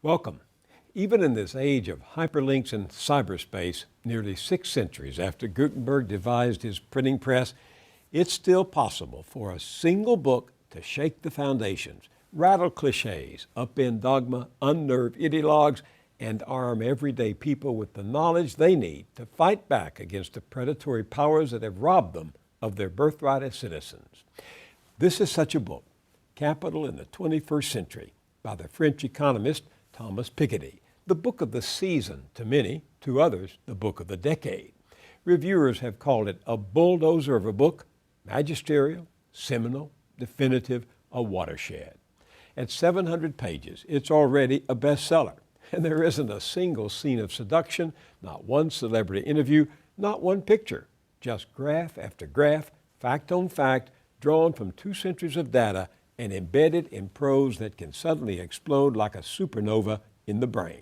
Welcome. Even in this age of hyperlinks and cyberspace, nearly 6 centuries after Gutenberg devised his printing press, it's still possible for a single book to shake the foundations, rattle cliches, upend dogma, unnerve ideologues, and arm everyday people with the knowledge they need to fight back against the predatory powers that have robbed them of their birthright as citizens. This is such a book, Capital in the 21st Century, by the French economist Thomas Piketty, the book of the season to many, to others, the book of the decade. Reviewers have called it a bulldozer of a book, magisterial, seminal, definitive, a watershed. At 700 pages, it's already a bestseller, and there isn't a single scene of seduction, not one celebrity interview, not one picture, just graph after graph, fact on fact, drawn from 2 centuries of data and embedded in prose that can suddenly explode like a supernova in the brain.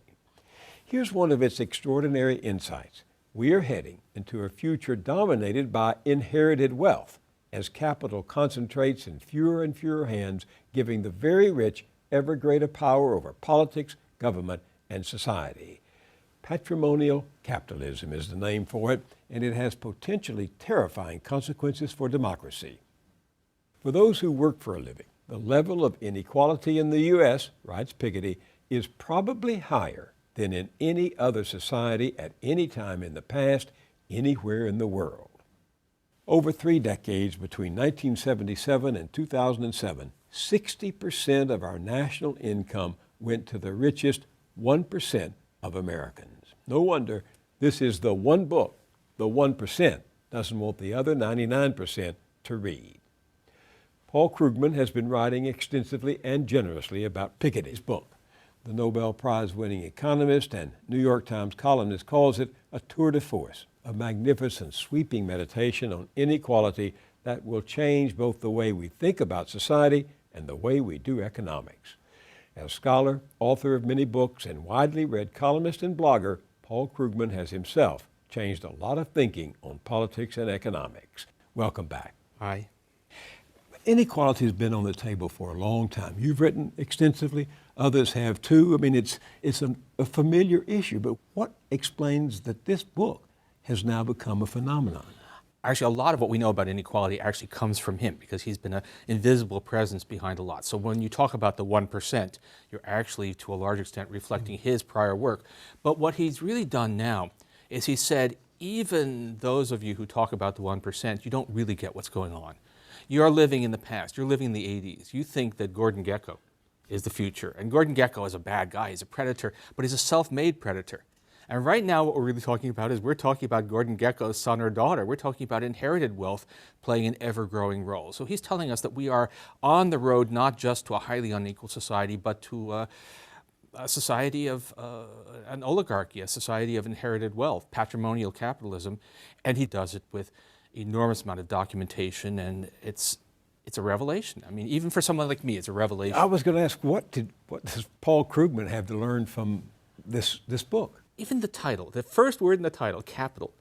Here's one of its extraordinary insights. We are heading into a future dominated by inherited wealth as capital concentrates in fewer and fewer hands, giving the very rich ever greater power over politics, government, and society. Patrimonial capitalism is the name for it, and it has potentially terrifying consequences for democracy. For those who work for a living, the level of inequality in the U.S., writes Piketty, is probably higher than in any other society at any time in the past, anywhere in the world. Over 3 decades, between 1977 and 2007, 60% of our national income went to the richest 1% of Americans. No wonder this is the one book the 1% doesn't want the other 99% to read. Paul Krugman has been writing extensively and generously about Piketty's book. The Nobel Prize-winning economist and New York Times columnist calls it a tour de force, a magnificent sweeping meditation on inequality that will change both the way we think about society and the way we do economics. As scholar, author of many books, and widely read columnist and blogger, Paul Krugman has himself changed a lot of thinking on politics and economics. Welcome back. Hi. Inequality has been on the table for a long time. You've written extensively. Others have too. I mean, it's a familiar issue, but what explains that this book has now become a phenomenon? Actually, a lot of what we know about inequality actually comes from him because he's been an invisible presence behind a lot. So when you talk about the 1%, you're actually, to a large extent, reflecting his prior work. But what he's really done now is he said, even those of you who talk about the 1%, you don't really get what's going on. You're living in the past. You're living in the 80s. You think that Gordon Gekko is the future. And Gordon Gekko is a bad guy. He's a predator, but he's a self-made predator. And right now what we're really talking about is we're talking about Gordon Gekko's son or daughter. We're talking about inherited wealth playing an ever-growing role. So he's telling us that we are on the road not just to a highly unequal society, but to a society of an oligarchy, a society of inherited wealth, patrimonial capitalism. And he does it with enormous amount of documentation, and it's a revelation. I mean, even for someone like me, it's a revelation. I was going to ask, what does Paul Krugman have to learn from this book? Even the title, the first word in the title, capital.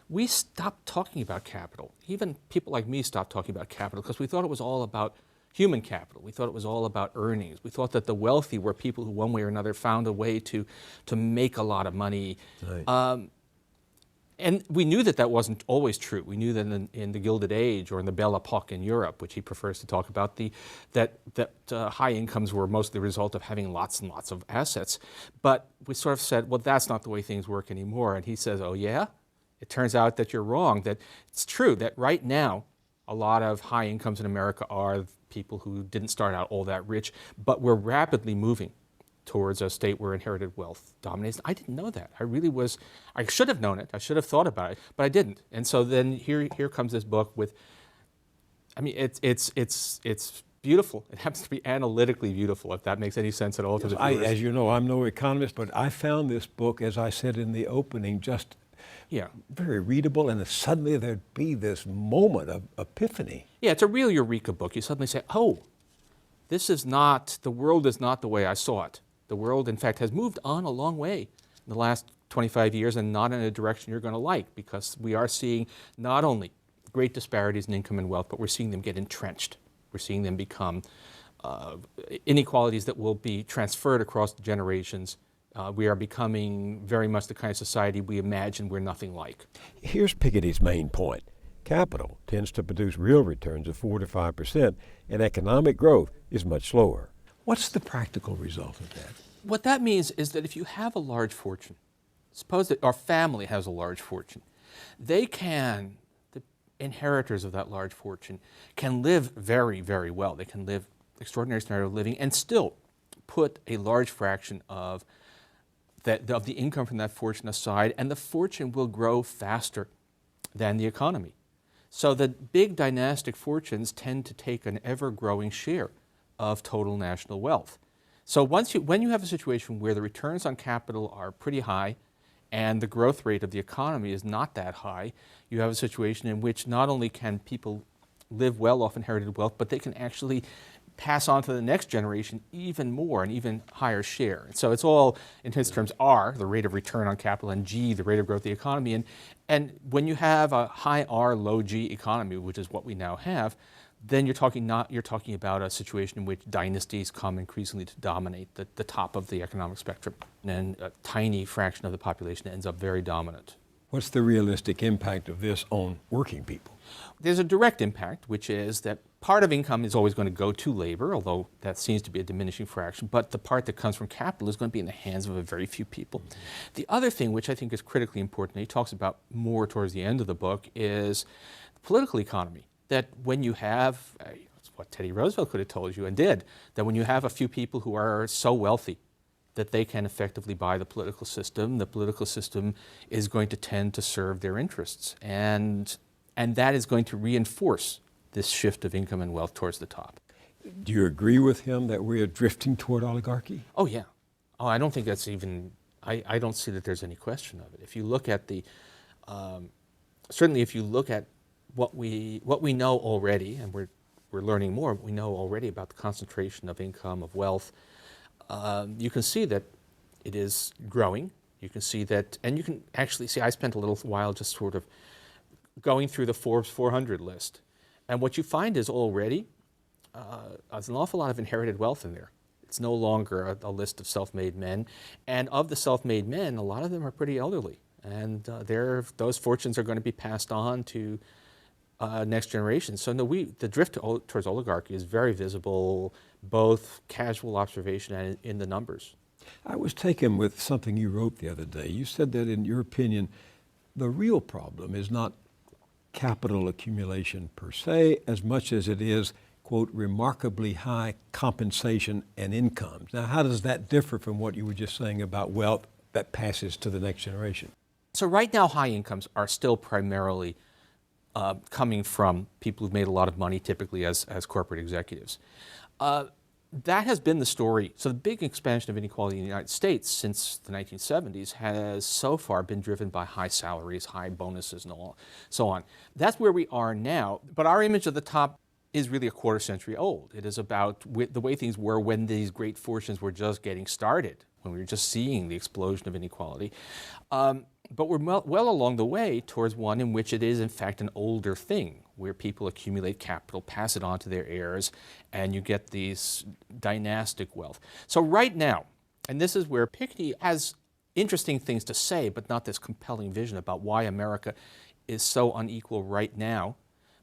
We stopped talking about capital. Even people like me stopped talking about capital because we thought it was all about human capital. We thought it was all about earnings. We thought that the wealthy were people who one way or another found a way to make a lot of money. Right. And we knew that that wasn't always true. We knew that in the Gilded Age or in the Belle Epoque in Europe, which he prefers to talk about, that high incomes were mostly the result of having lots and lots of assets. But we sort of said, well, that's not the way things work anymore. And he says, oh yeah? It turns out that you're wrong, that it's true that right now, a lot of high incomes in America are people who didn't start out all that rich, but we're rapidly moving towards a state where inherited wealth dominates. I didn't know that. I should have known it. I should have thought about it, but I didn't. And so then here comes this book with, I mean, it's beautiful. It happens to be analytically beautiful, if that makes any sense at all to the viewers. As you know, I'm no economist, but I found this book, as I said in the opening, just very readable, and suddenly there'd be this moment of epiphany. Yeah, it's a real eureka book. You suddenly say, oh, the world is not the way I saw it. The world, in fact, has moved on a long way in the last 25 years and not in a direction you're going to like, because we are seeing not only great disparities in income and wealth, but we're seeing them get entrenched. We're seeing them become inequalities that will be transferred across the generations. We are becoming very much the kind of society we imagine we're nothing like. Here's Piketty's main point. Capital tends to produce real returns of 4 to 5%, and economic growth is much slower. What's the practical result of that? What that means is that if you have a large fortune, suppose that our family has a large fortune, the inheritors of that large fortune can live very, very well. They can live extraordinary standard of living and still put a large fraction of the income from that fortune aside, and the fortune will grow faster than the economy. So the big dynastic fortunes tend to take an ever-growing share of total national wealth. So when you have a situation where the returns on capital are pretty high and the growth rate of the economy is not that high, you have a situation in which not only can people live well off inherited wealth, but they can actually pass on to the next generation even more, an even higher share. And so it's all, in his terms, R, the rate of return on capital, and G, the rate of growth of the economy. And when you have a high R, low G economy, which is what we now have, then you're talking about a situation in which dynasties come increasingly to dominate the top of the economic spectrum, and a tiny fraction of the population ends up very dominant. What's the realistic impact of this on working people? There's a direct impact, which is that part of income is always going to go to labor, although that seems to be a diminishing fraction, but the part that comes from capital is going to be in the hands of a very few people. The other thing, which I think is critically important, and he talks about more towards the end of the book, is the political economy. That when you have, it's what Teddy Roosevelt could have told you and did, that when you have a few people who are so wealthy that they can effectively buy the political system is going to tend to serve their interests. And that is going to reinforce this shift of income and wealth towards the top. Do you agree with him that we are drifting toward oligarchy? Oh, yeah. Oh, I don't think that's even, I don't see that there's any question of it. If you look at certainly if you look at what we know already, and we're learning more, we know already about the concentration of income, of wealth, you can see that it is growing. You can see that, and you can actually see, I spent a little while just sort of going through the Forbes 400 list. And what you find is already there's an awful lot of inherited wealth in there. It's no longer a list of self-made men. And of the self-made men, a lot of them are pretty elderly. And those fortunes are going to be passed on to next generation. So no, the drift towards oligarchy is very visible, both casual observation and in the numbers. I was taken with something you wrote the other day. You said that, in your opinion, the real problem is not capital accumulation per se, as much as it is, quote, remarkably high compensation and incomes. Now, how does that differ from what you were just saying about wealth that passes to the next generation? So right now, high incomes are still primarily coming from people who've made a lot of money, typically as corporate executives. That has been the story. So the big expansion of inequality in the United States since the 1970s has so far been driven by high salaries, high bonuses, and so on. That's where we are now. But our image of the top is really a quarter century old. It is about the way things were when these great fortunes were just getting started, when we were just seeing the explosion of inequality. But we're well along the way towards one in which it is, in fact, an older thing, where people accumulate capital, pass it on to their heirs, and you get these dynastic wealth. So right now, and this is where Piketty has interesting things to say, but not this compelling vision about why America is so unequal right now.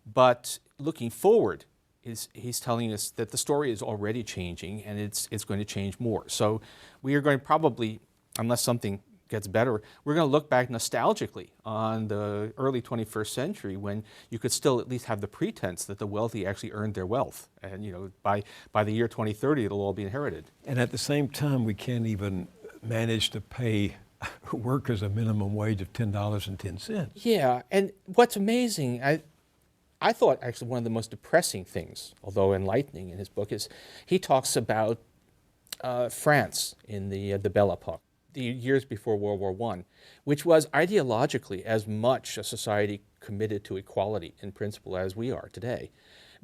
But looking forward, he's telling us that the story is already changing, and it's going to change more. So we are going to probably, unless something gets better, we're going to look back nostalgically on the early 21st century when you could still at least have the pretense that the wealthy actually earned their wealth. And by the year 2030, it'll all be inherited. And at the same time, we can't even manage to pay workers a minimum wage of $10.10. Yeah, and what's amazing, I thought actually one of the most depressing things, although enlightening in his book, is he talks about France in the Belle Epoque, the years before World War I, which was ideologically as much a society committed to equality in principle as we are today,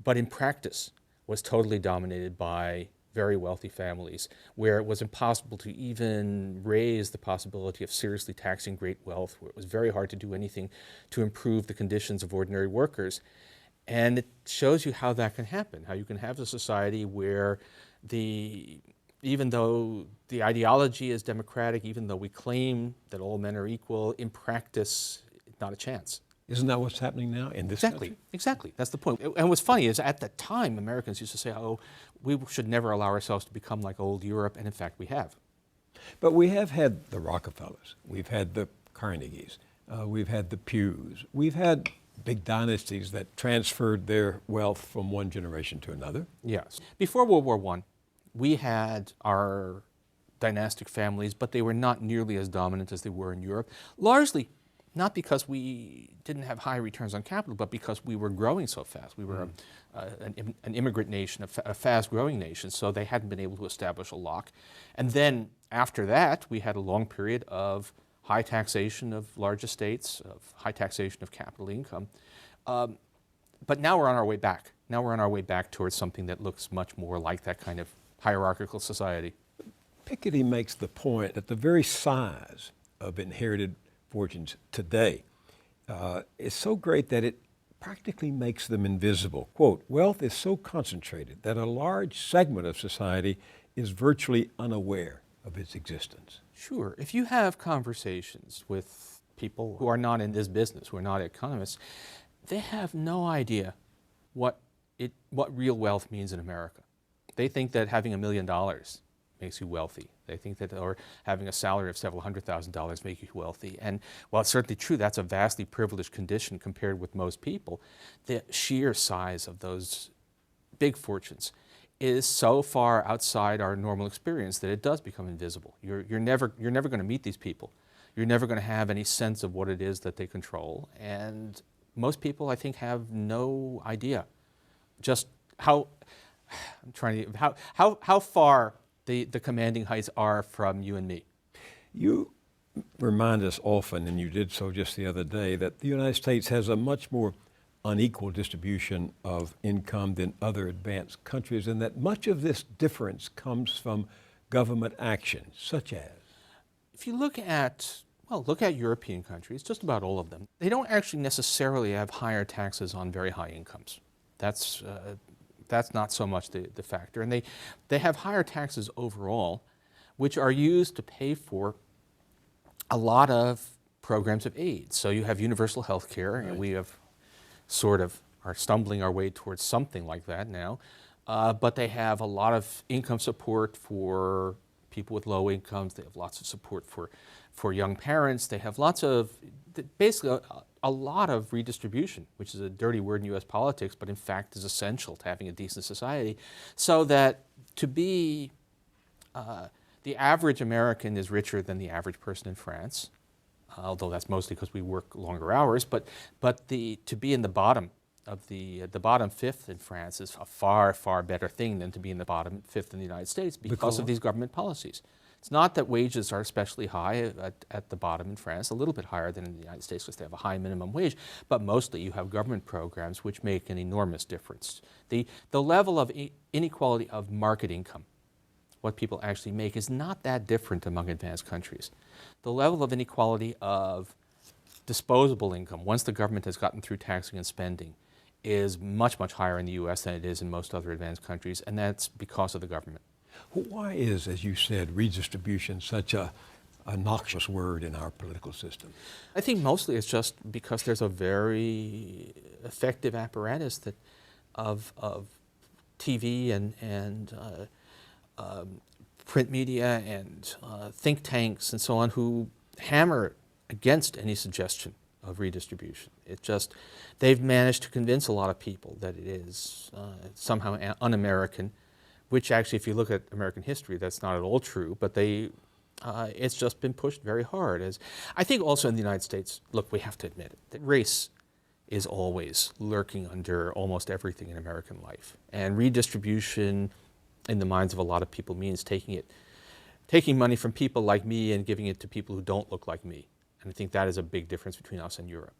but in practice was totally dominated by very wealthy families, where it was impossible to even raise the possibility of seriously taxing great wealth, where it was very hard to do anything to improve the conditions of ordinary workers. And it shows you how that can happen, how you can have a society where even though the ideology is democratic, even though we claim that all men are equal, in practice, not a chance. Isn't that what's happening now in this country? Exactly. That's the point. And what's funny is at the time, Americans used to say, oh, we should never allow ourselves to become like old Europe, and in fact we have. But we have had the Rockefellers, we've had the Carnegies, we've had the Pews, we've had big dynasties that transferred their wealth from one generation to another. Yes. Before World War I, we had our dynastic families, but they were not nearly as dominant as they were in Europe, largely not because we didn't have high returns on capital, but because we were growing so fast. We were an immigrant nation, a fast-growing nation, so they hadn't been able to establish a lock. And then after that, we had a long period of high taxation of large estates, of high taxation of capital income. But now we're on our way back. Now we're on our way back towards something that looks much more like that kind of hierarchical society. Piketty makes the point that the very size of inherited fortunes today is so great that it practically makes them invisible. Quote, wealth is so concentrated that a large segment of society is virtually unaware of its existence. Sure. If you have conversations with people who are not in this business, who are not economists, they have no idea what real wealth means in America. They think that having $1 million makes you wealthy. They think that, or having a salary of several $100,000 makes you wealthy. And while it's certainly true, that's a vastly privileged condition compared with most people, the sheer size of those big fortunes is so far outside our normal experience that it does become invisible. You're never going to meet these people. You're never going to have any sense of what it is that they control. And most people, I think, have no idea just how far the commanding heights are from you and me. You remind us often, and you did so just the other day, that the United States has a much more unequal distribution of income than other advanced countries, and that much of this difference comes from government action, such as? If you look at European countries, just about all of them, they don't actually necessarily have higher taxes on very high incomes. That's not so much the factor. And they have higher taxes overall, which are used to pay for a lot of programs of aid. So you have universal health care, right, and we have sort of are stumbling our way towards something like that now. But they have a lot of income support for people with low incomes. They have lots of support for young parents. They have lots of, basically a lot of redistribution, which is a dirty word in U.S. politics, but in fact is essential to having a decent society. So that to be, the average American is richer than the average person in France, although that's mostly because we work longer hours, but to be in the bottom of the bottom fifth in France is a far, far better thing than to be in the bottom fifth in the United States because of these government policies. It's not that wages are especially high at the bottom in France, a little bit higher than in the United States because they have a high minimum wage, but mostly you have government programs which make an enormous difference. The level of inequality of market income, what people actually make, is not that different among advanced countries. The level of inequality of disposable income, once the government has gotten through taxing and spending, is much, much higher in the U.S. than it is in most other advanced countries, and that's because of the government. Why is, as you said, redistribution such a noxious word in our political system? I think mostly it's just because there's a very effective apparatus of TV and print media and think tanks and so on who hammer against any suggestion of redistribution. They've managed to convince a lot of people that it is somehow un-American, which actually, if you look at American history, that's not at all true, but it's just been pushed very hard. I think also in the United States, look, we have to admit it, that race is always lurking under almost everything in American life. And redistribution, in the minds of a lot of people, means taking money from people like me and giving it to people who don't look like me. And I think that is a big difference between us and Europe.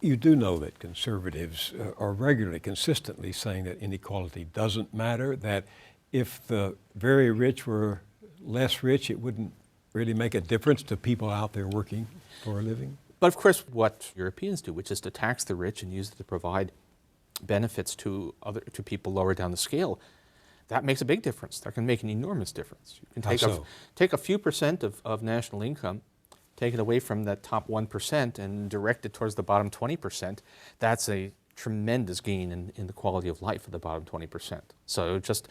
You do know that conservatives are regularly, consistently saying that inequality doesn't matter, that if the very rich were less rich, it wouldn't really make a difference to people out there working for a living. But of course, what Europeans do, which is to tax the rich and use it to provide benefits to people lower down the scale, that makes a big difference. That can make an enormous difference. You can take a few percent of national income, take it away from that top 1% and direct it towards the bottom 20%. That's a tremendous gain in the quality of life of the bottom 20%. So just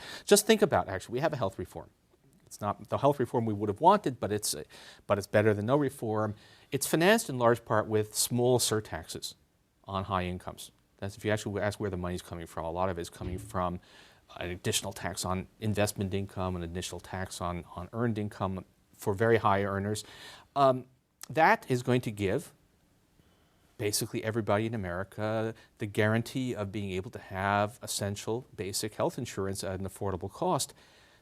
think about, actually, we have a health reform. It's not the health reform we would have wanted, but it's better than no reform. It's financed in large part with small surtaxes on high incomes. That's, if you actually ask where the money's coming from, a lot of it is coming from an additional tax on investment income, an additional tax on earned income for very high earners. That is going to give basically everybody in America the guarantee of being able to have essential basic health insurance at an affordable cost.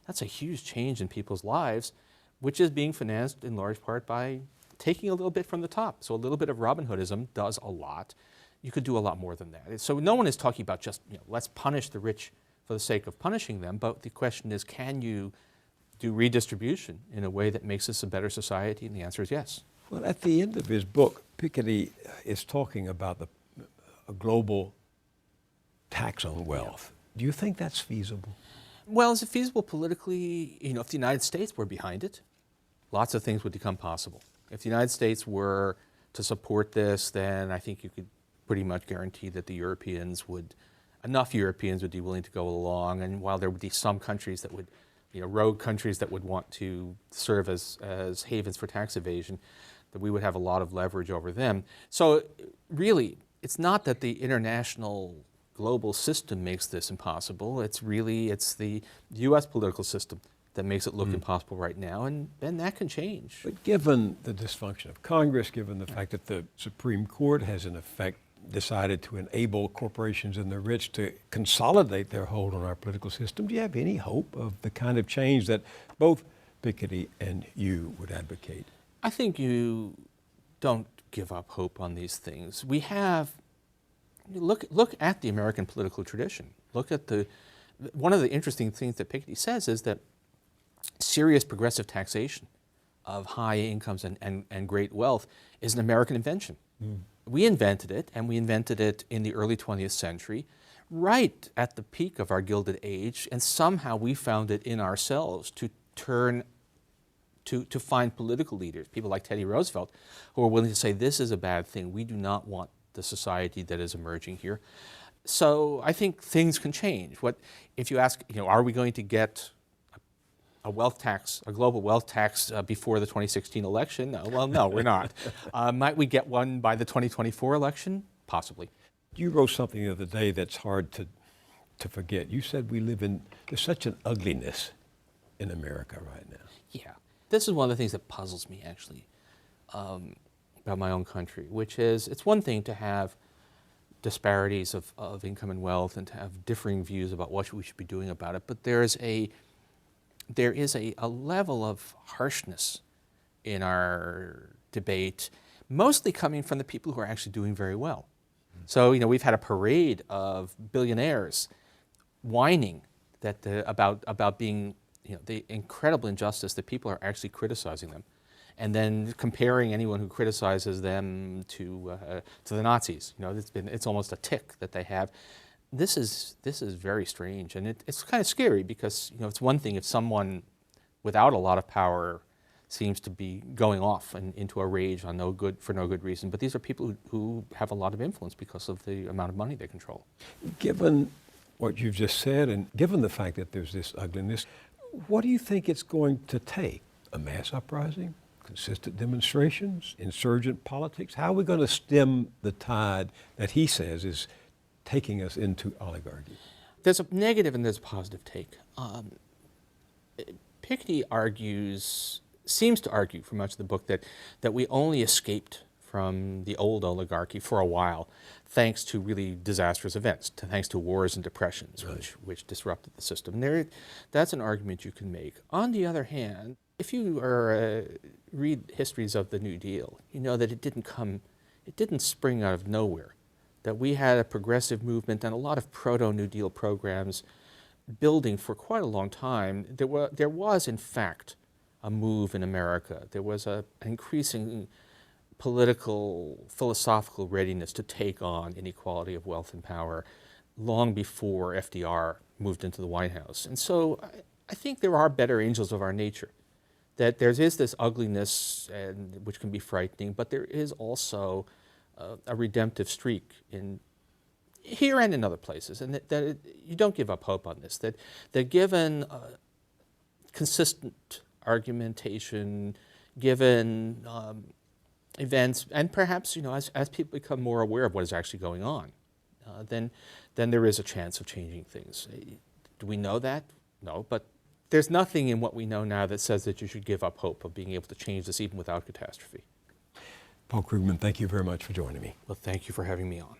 That's a huge change in people's lives, which is being financed in large part by taking a little bit from the top. So a little bit of Robin Hoodism does a lot. You could do a lot more than that. So no one is talking about just, let's punish the rich for the sake of punishing them, but the question is, can you do redistribution in a way that makes us a better society? And the answer is yes. Well, at the end of his book, Piketty is talking about a global tax on wealth. Do you think that's feasible? Well, is it feasible politically? If the United States were behind it, lots of things would become possible. If the United States were to support this, then I think you could pretty much guarantee that enough Europeans would be willing to go along. And while there would be some countries that would, rogue countries that would want to serve as havens for tax evasion, that we would have a lot of leverage over them. So really, it's not that the international global system makes this impossible. It's the U.S. political system that makes it look impossible right now, and then that can change. But given the dysfunction of Congress, given the fact that the Supreme Court has in effect decided to enable corporations and the rich to consolidate their hold on our political system, do you have any hope of the kind of change that both Piketty and you would advocate? I think you don't give up hope on these things. We have, look at the American political tradition. One of the interesting things that Piketty says is that serious progressive taxation of high incomes and great wealth is an American invention. We invented it, and we invented it in the early 20th century, right at the peak of our Gilded Age, and somehow we found it in ourselves to find political leaders, people like Teddy Roosevelt, who are willing to say, this is a bad thing. We do not want the society that is emerging here. So I think things can change. If you ask, are we going to get a global wealth tax before the 2016 election? Well, no, we're not. Might we get one by the 2024 election? Possibly. You wrote something the other day that's hard to forget. You said there's such an ugliness in America right now. Yeah. This is one of the things that puzzles me, actually, about my own country, which is, it's one thing to have disparities of income and wealth and to have differing views about what we should be doing about it, but there is a level of harshness in our debate, mostly coming from the people who are actually doing very well. So, we've had a parade of billionaires whining about being, the incredible injustice that people are actually criticizing them, and then comparing anyone who criticizes them to the Nazis. It's almost a tick that they have. This is very strange, and it's kind of scary because it's one thing if someone without a lot of power seems to be going off into a rage for no good reason, but these are people who have a lot of influence because of the amount of money they control. Given what you've just said, and given the fact that there's this ugliness, what do you think it's going to take? A mass uprising? Consistent demonstrations? Insurgent politics? How are we going to stem the tide that he says is taking us into oligarchy? There's a negative and there's a positive take. Piketty seems to argue for much of the book that we only escaped from the old oligarchy for a while thanks to really disastrous events, thanks to wars and depressions, right, which disrupted the system. That's an argument you can make. On the other hand, if you read histories of the New Deal, you know that it didn't spring out of nowhere, that we had a progressive movement and a lot of proto-New Deal programs building for quite a long time. There was, in fact, a move in America. There was an increasing political, philosophical readiness to take on inequality of wealth and power. long before FDR moved into the White House. And so I think there are better angels of our nature, that there is this ugliness, and which can be frightening, but there is also a redemptive streak in here and in other places, and you don't give up hope on this, that given consistent argumentation, given events, and perhaps, as people become more aware of what is actually going on, then there is a chance of changing things. Do we know that? No, but there's nothing in what we know now that says that you should give up hope of being able to change this even without catastrophe. Paul Krugman, thank you very much for joining me. Well, thank you for having me on.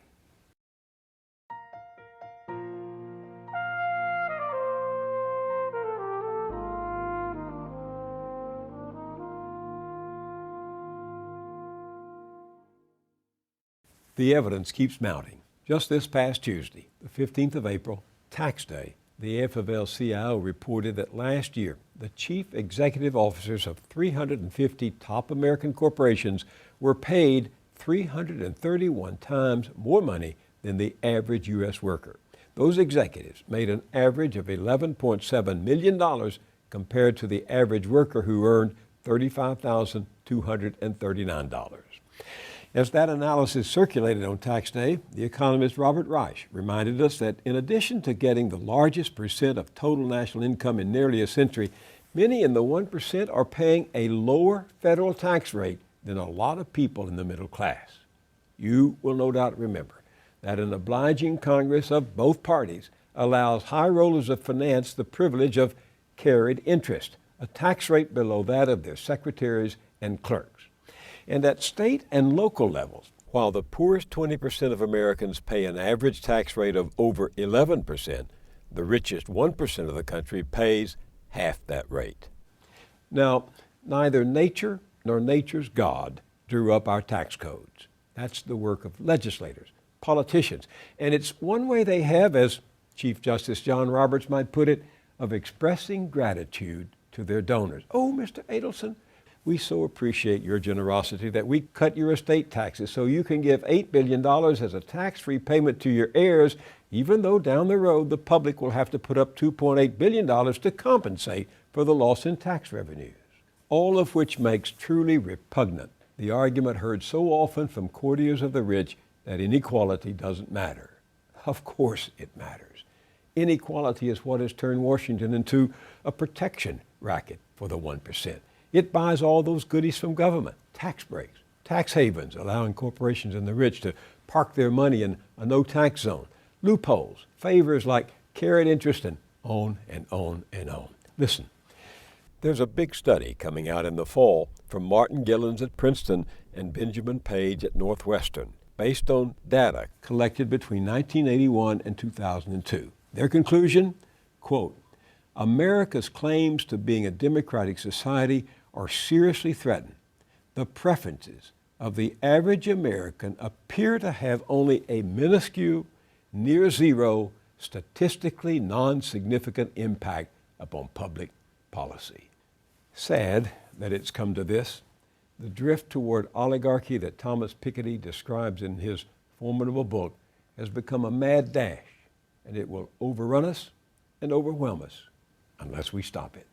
The evidence keeps mounting. Just this past Tuesday, the 15th of April, tax day, the AFL-CIO reported that last year, the chief executive officers of 350 top American corporations were paid 331 times more money than the average U.S. worker. Those executives made an average of $11.7 million compared to the average worker who earned $35,239. As that analysis circulated on tax day, the economist Robert Reich reminded us that in addition to getting the largest percent of total national income in nearly a century, many in the 1% are paying a lower federal tax rate than a lot of people in the middle class. You will no doubt remember that an obliging Congress of both parties allows high rollers of finance the privilege of carried interest, a tax rate below that of their secretaries and clerks. And at state and local levels, while the poorest 20% of Americans pay an average tax rate of over 11%, the richest 1% of the country pays half that rate. Now, neither nature nor nature's God drew up our tax codes. That's the work of legislators, politicians, and it's one way they have, as Chief Justice John Roberts might put it, of expressing gratitude to their donors. Oh, Mr. Adelson, we so appreciate your generosity that we cut your estate taxes so you can give $8 billion as a tax-free payment to your heirs, even though down the road the public will have to put up $2.8 billion to compensate for the loss in tax revenues. All of which makes truly repugnant the argument heard so often from courtiers of the rich that inequality doesn't matter. Of course it matters. Inequality is what has turned Washington into a protection racket for the 1%. It buys all those goodies from government, tax breaks, tax havens, allowing corporations and the rich to park their money in a no-tax zone, loopholes, favors like carried interest, and on and on and on. Listen, there's a big study coming out in the fall from Martin Gillens at Princeton and Benjamin Page at Northwestern, based on data collected between 1981 and 2002. Their conclusion, quote, America's claims to being a democratic society are seriously threatened. The preferences of the average American appear to have only a minuscule, near zero, statistically non-significant impact upon public policy. Sad that it's come to this. The drift toward oligarchy that Thomas Piketty describes in his formidable book has become a mad dash, and it will overrun us and overwhelm us unless we stop it.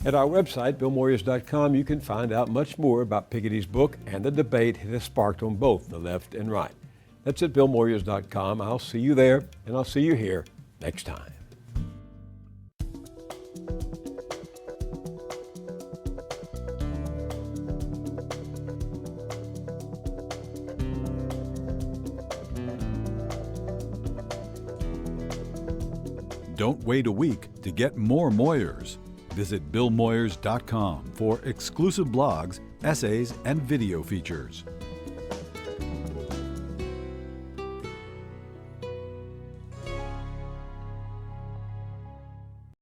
At our website, BillMoyers.com, you can find out much more about Piketty's book and the debate it has sparked on both the left and right. That's at BillMoyers.com. I'll see you there, and I'll see you here next time. Don't wait a week to get more Moyers. Visit BillMoyers.com for exclusive blogs, essays, and video features.